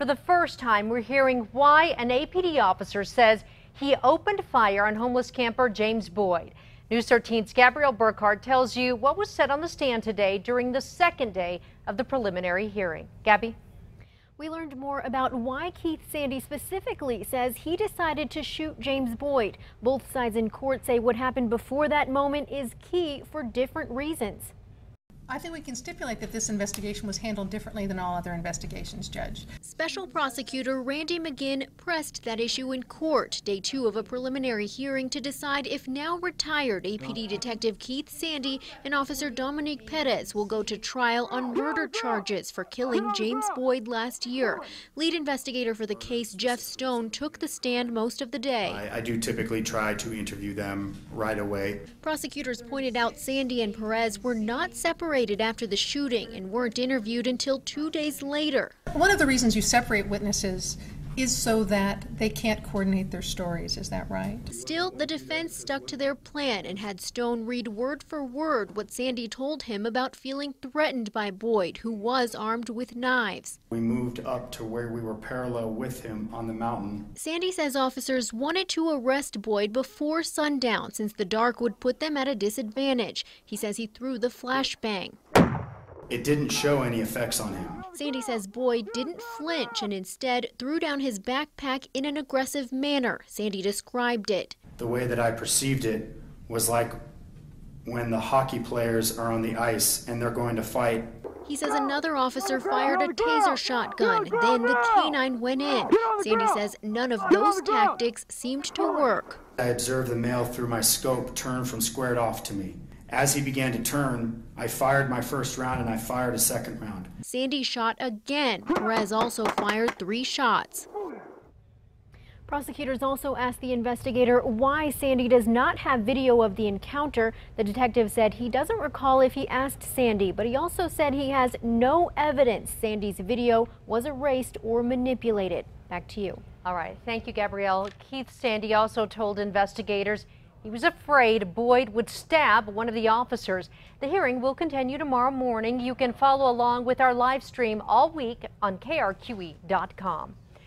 For the first time, we're hearing why an APD officer says he opened fire on homeless camper James Boyd. News 13's Gabrielle Burkhardt tells you what was said on the stand today during the second day of the preliminary hearing. Gabby? We learned more about why Keith Sandy specifically says he decided to shoot James Boyd. Both sides in court say what happened before that moment is key for different reasons. I think we can stipulate that this investigation was handled differently than all other investigations, Judge. Special Prosecutor Randy McGinn pressed that issue in court, day 2 of a preliminary hearing to decide if now retired APD Detective Keith Sandy and Officer Dominique Perez will go to trial on murder charges for killing James Boyd last year. Lead investigator for the case, Jeff Stone, took the stand most of the day. I do typically try to interview them right away. Prosecutors pointed out Sandy and Perez were not separated after the shooting and weren't interviewed until 2 days later. One of the reasons you separate witnesses is so that they can't coordinate their stories. Is that right? Still, the defense stuck to their plan and had Stone read word for word what Sandy told him about feeling threatened by Boyd, who was armed with knives. We moved up to where we were parallel with him on the mountain. Sandy says officers wanted to arrest Boyd before sundown since the dark would put them at a disadvantage. He says he threw the flashbang. It didn't show any effects on him. Sandy says Boyd didn't flinch and instead threw down his backpack in an aggressive manner. Sandy described it. The way that I perceived it was like when the hockey players are on the ice and they're going to fight. He says another officer fired a taser shotgun, then the canine went in. Sandy says none of those tactics seemed to work. I observed the male through my scope turn from squared off to me. As he began to turn, I fired my first round and I fired a second round. Sandy shot again. Perez also fired 3 shots. Prosecutors also asked the investigator why Sandy does not have video of the encounter. The detective said he doesn't recall if he asked Sandy, but he also said he has no evidence Sandy's video was erased or manipulated. Back to you. All right. Thank you, Gabrielle. Keith Sandy also told investigators he was afraid Boyd would stab one of the officers. The hearing will continue tomorrow morning. You can follow along with our live stream all week on KRQE.com.